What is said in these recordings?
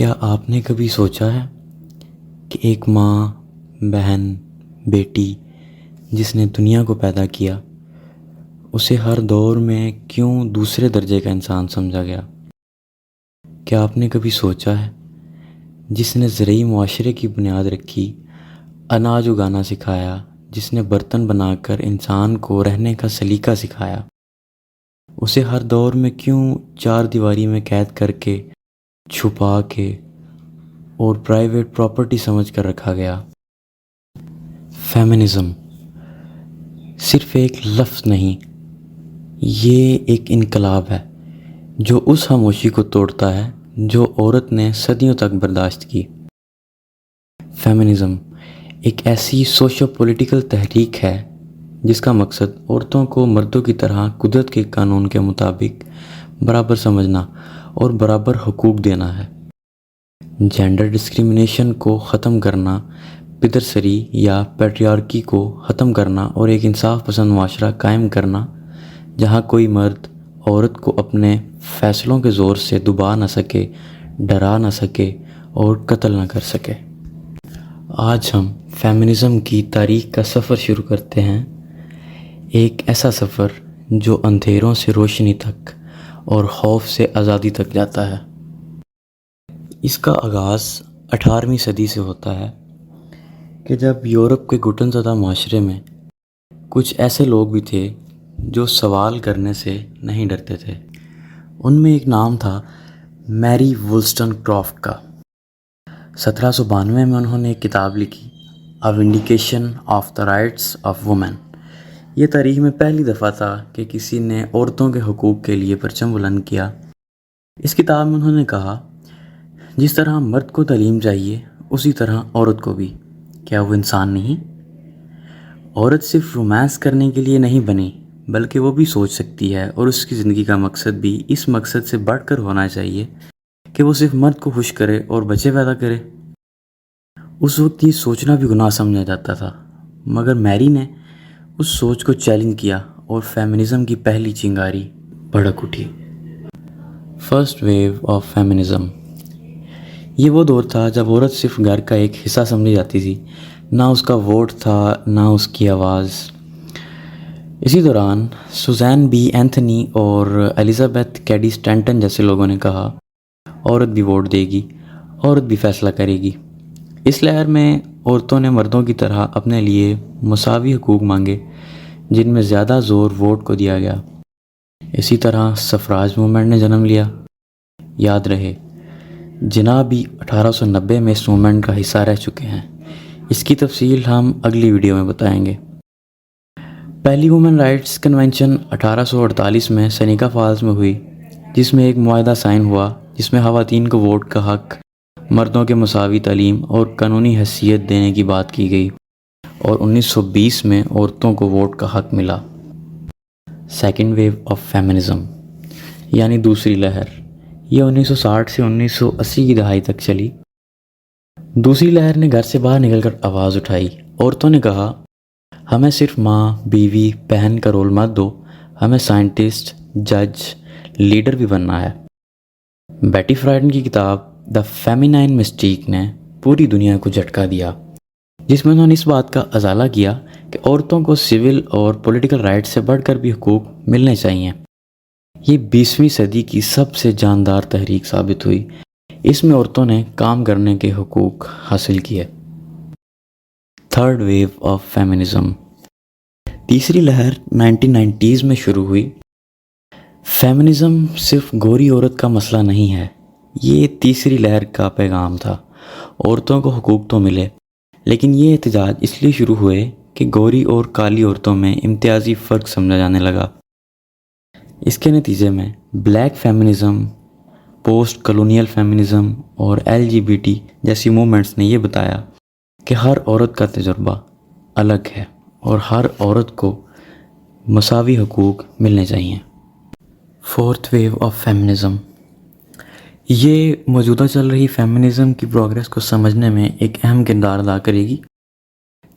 کیا آپ نے کبھی سوچا ہے کہ ایک ماں، بہن، بیٹی جس نے دنیا کو پیدا کیا، اسے ہر دور میں کیوں دوسرے درجے کا انسان سمجھا گیا؟ کیا آپ نے کبھی سوچا ہے جس نے زرعی معاشرے کی بنیاد رکھی، اناج اگانا سکھایا، جس نے برتن بنا کر انسان کو رہنے کا سلیقہ سکھایا، اسے ہر دور میں کیوں چار دیواری میں قید کر کے، چھپا کے اور پرائیویٹ پراپرٹی سمجھ کر رکھا گیا؟ فیمنزم صرف ایک لفظ نہیں، یہ ایک انقلاب ہے جو اس خاموشی کو توڑتا ہے جو عورت نے صدیوں تک برداشت کی۔ فیمنزم ایک ایسی سوشو پولیٹیکل تحریک ہے جس کا مقصد عورتوں کو مردوں کی طرح قدرت کے قانون کے مطابق برابر سمجھنا اور برابر حقوق دینا ہے۔ جینڈر ڈسکریمنیشن کو ختم کرنا، پدرسری یا پیٹریارکی کو ختم کرنا اور ایک انصاف پسند معاشرہ قائم کرنا جہاں کوئی مرد عورت کو اپنے فیصلوں کے زور سے دبا نہ سکے، ڈرا نہ سکے اور قتل نہ کر سکے۔ آج ہم فیمنزم کی تاریخ کا سفر شروع کرتے ہیں، ایک ایسا سفر جو اندھیروں سے روشنی تک اور خوف سے آزادی تک جاتا ہے۔ اس کا آغاز 18ویں صدی سے ہوتا ہے کہ جب یورپ کے گھٹن زدہ معاشرے میں کچھ ایسے لوگ بھی تھے جو سوال کرنے سے نہیں ڈرتے تھے۔ ان میں ایک نام تھا میری وولسٹن کرافٹ کا۔ 1792 میں انہوں نے ایک کتاب لکھی، a vindication of the rights of women. یہ تاریخ میں پہلی دفعہ تھا کہ کسی نے عورتوں کے حقوق کے لیے پرچم بلند کیا۔ اس کتاب میں انہوں نے کہا، جس طرح مرد کو تعلیم چاہیے اسی طرح عورت کو بھی۔ کیا وہ انسان نہیں؟ عورت صرف رومانس کرنے کے لیے نہیں بنی، بلکہ وہ بھی سوچ سکتی ہے، اور اس کی زندگی کا مقصد بھی اس مقصد سے بڑھ کر ہونا چاہیے کہ وہ صرف مرد کو خوش کرے اور بچے پیدا کرے۔ اس وقت یہ سوچنا بھی گناہ سمجھا جاتا تھا، مگر میری نے اس سوچ کو چیلنج کیا اور فیمنزم کی پہلی چنگاری بھڑک اٹھی۔ First wave of feminism. یہ وہ دور تھا جب عورت صرف گھر کا ایک حصہ سمجھی جاتی تھی، نہ اس کا ووٹ تھا، نہ اس کی آواز۔ اسی دوران سوزین بی اینتھنی اور الزبتھ کیڈی سٹینٹن جیسے لوگوں نے کہا، عورت بھی ووٹ دے گی، عورت بھی فیصلہ کرے گی۔ اس لہر میں عورتوں نے مردوں کی طرح اپنے لیے مساوی حقوق مانگے، جن میں زیادہ زور ووٹ کو دیا گیا۔ اسی طرح سفراج موومنٹ نے جنم لیا۔ یاد رہے، جناب بھی 1890 میں اس موومنٹ کا حصہ رہ چکے ہیں۔ اس کی تفصیل ہم اگلی ویڈیو میں بتائیں گے۔ پہلی وومن رائٹس کنونشن 1848 میں سنیکا فالز میں ہوئی، جس میں ایک معاہدہ سائن ہوا جس میں خواتین کو ووٹ کا حق، مردوں کے مساوی تعلیم اور قانونی حیثیت دینے کی بات کی گئی، اور 1920 میں عورتوں کو ووٹ کا حق ملا۔ سیکنڈ ویو آف فیمنزم یعنی دوسری لہر، یہ 1960 سے 1980 کی دہائی تک چلی۔ دوسری لہر نے گھر سے باہر نکل کر آواز اٹھائی۔ عورتوں نے کہا، ہمیں صرف ماں، بیوی، بہن کا رول مت دو، ہمیں سائنٹسٹ، جج، لیڈر بھی بننا ہے۔ بیٹی فرائڈن کی کتاب دا فیمینائن مسٹیک نے پوری دنیا کو جھٹکا دیا، جس میں انہوں نے اس بات کا ازالہ کیا کہ عورتوں کو سول اور پولیٹیکل رائٹ سے بڑھ کر بھی حقوق ملنے چاہیے۔ یہ 20ویں صدی کی سب سے جاندار تحریک ثابت ہوئی۔ اس میں عورتوں نے کام کرنے کے حقوق حاصل کیے۔ Third wave of feminism. تیسری لہر 1990s میں شروع ہوئی۔ فیمنزم صرف گوری عورت کا مسئلہ نہیں ہے، یہ تیسری لہر کا پیغام تھا۔ عورتوں کو حقوق تو ملے، لیکن یہ احتجاج اس لیے شروع ہوئے کہ گوری اور کالی عورتوں میں امتیازی فرق سمجھا جانے لگا۔ اس کے نتیجے میں black feminism, post colonial feminism اور LGBT جیسی موومنٹس نے یہ بتایا کہ ہر عورت کا تجربہ الگ ہے اور ہر عورت کو مساوی حقوق ملنے چاہیے۔ فورتھ ویو آف فیمنزم، یہ موجودہ چل رہی فیمنزم کی پروگریس کو سمجھنے میں ایک اہم کردار ادا کرے گی،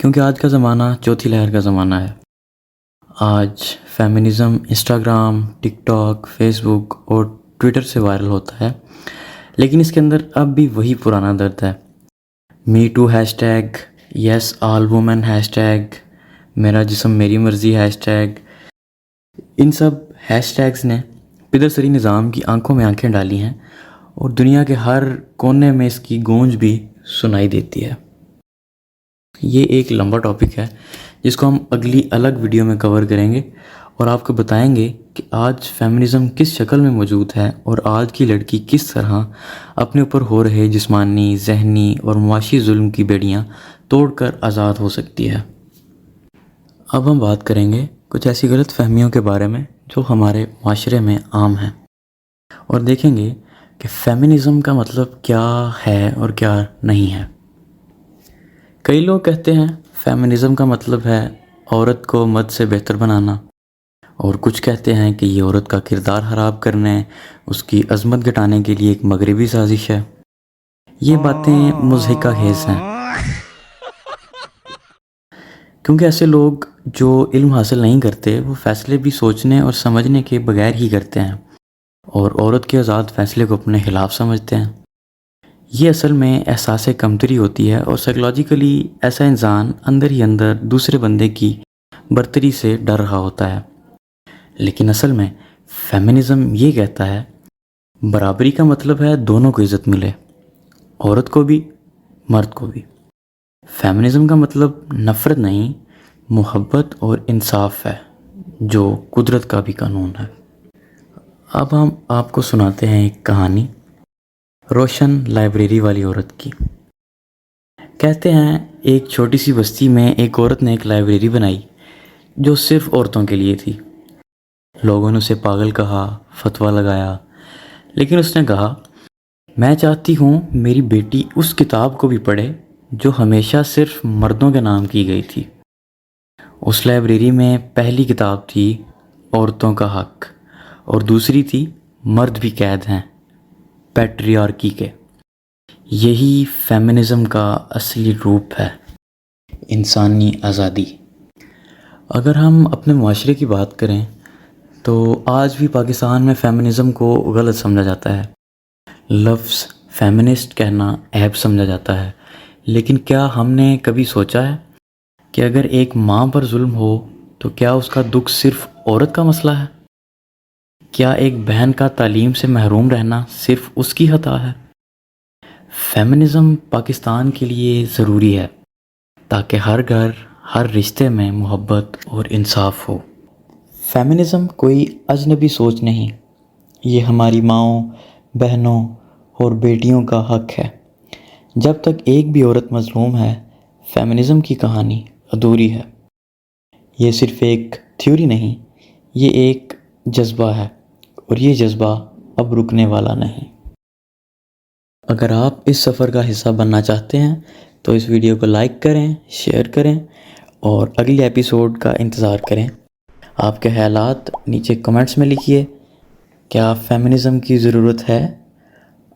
کیونکہ آج کا زمانہ چوتھی لہر کا زمانہ ہے۔ آج فیمنزم انسٹاگرام، ٹک ٹاک، فیس بک اور ٹویٹر سے وائرل ہوتا ہے، لیکن اس کے اندر اب بھی وہی پرانا درد ہے. Me too hashtag, yes all women hashtag, میرا جسم میری مرضی ہیش ٹیگ. ان سب ہیش ٹیگز نے پدرسری نظام کی آنکھوں میں آنکھیں ڈالی ہیں اور دنیا کے ہر کونے میں اس کی گونج بھی سنائی دیتی ہے. یہ ایک لمبا ٹاپک ہے جس کو ہم اگلی الگ ویڈیو میں کور کریں گے اور آپ کو بتائیں گے کہ آج فیمنزم کس شکل میں موجود ہے اور آج کی لڑکی کس طرح اپنے اوپر ہو رہے جسمانی، ذہنی اور معاشی ظلم کی بیڑیاں توڑ کر آزاد ہو سکتی ہے. اب ہم بات کریں گے کچھ ایسی غلط فہمیوں کے بارے میں جو ہمارے معاشرے میں عام ہیں، اور دیکھیں گے کہ فیمنزم کا مطلب کیا ہے اور کیا نہیں ہے. کئی لوگ کہتے ہیں فیمنزم کا مطلب ہے عورت کو مرد سے بہتر بنانا، اور کچھ کہتے ہیں کہ یہ عورت کا کردار خراب کرنے، اس کی عظمت گھٹانے کے لیے ایک مغربی سازش ہے. یہ باتیں مضحکہ خیز ہیں، کیونکہ ایسے لوگ جو علم حاصل نہیں کرتے وہ فیصلے بھی سوچنے اور سمجھنے کے بغیر ہی کرتے ہیں اور عورت کے آزاد فیصلے کو اپنے خلاف سمجھتے ہیں. یہ اصل میں احساس کمتری ہوتی ہے اور سائیکلوجیکلی ایسا انسان اندر ہی اندر دوسرے بندے کی برتری سے ڈر رہا ہوتا ہے. لیکن اصل میں فیمنزم یہ کہتا ہے برابری کا مطلب ہے دونوں کو عزت ملے، عورت کو بھی مرد کو بھی. فیمنزم کا مطلب نفرت نہیں، محبت اور انصاف ہے، جو قدرت کا بھی قانون ہے. اب ہم آپ کو سناتے ہیں ایک کہانی روشن لائبریری والی عورت کی. کہتے ہیں ایک چھوٹی سی بستی میں ایک عورت نے ایک لائبریری بنائی جو صرف عورتوں کے لیے تھی. لوگوں نے اسے پاگل کہا، فتویٰ لگایا، لیکن اس نے کہا میں چاہتی ہوں میری بیٹی اس کتاب کو بھی پڑھے جو ہمیشہ صرف مردوں کے نام کی گئی تھی. اس لائبریری میں پہلی کتاب تھی عورتوں کا حق، اور دوسری تھی مرد بھی قید ہیں، پیٹریارکی کے. یہی فیمنزم کا اصلی روپ ہے، انسانی آزادی. اگر ہم اپنے معاشرے کی بات کریں تو آج بھی پاکستان میں فیمنزم کو غلط سمجھا جاتا ہے. لفظ فیمنسٹ کہنا عیب سمجھا جاتا ہے. لیکن کیا ہم نے کبھی سوچا ہے کہ اگر ایک ماں پر ظلم ہو تو کیا اس کا دکھ صرف عورت کا مسئلہ ہے؟ کیا ایک بہن کا تعلیم سے محروم رہنا صرف اس کی خطا ہے؟ فیمنزم پاکستان کے لیے ضروری ہے تاکہ ہر گھر، ہر رشتے میں محبت اور انصاف ہو. فیمنزم کوئی اجنبی سوچ نہیں، یہ ہماری ماؤں، بہنوں اور بیٹیوں کا حق ہے. جب تک ایک بھی عورت مظلوم ہے فیمنزم کی کہانی ادھوری ہے. یہ صرف ایک تھیوری نہیں، یہ ایک جذبہ ہے، اور یہ جذبہ اب رکنے والا نہیں. اگر آپ اس سفر کا حصہ بننا چاہتے ہیں تو اس ویڈیو کو لائک کریں، شیئر کریں اور اگلے ایپیسوڈ کا انتظار کریں. آپ کے خیالات نیچے کمنٹس میں لکھیے. کیا فیمنزم کی ضرورت ہے؟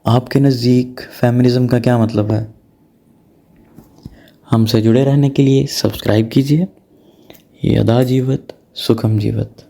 آپ کے نزدیک فیمنزم کا کیا مطلب ہے؟ ہم سے جڑے رہنے کے لیے سبسکرائب کیجیے. یدا جیوت سکھم جیوت.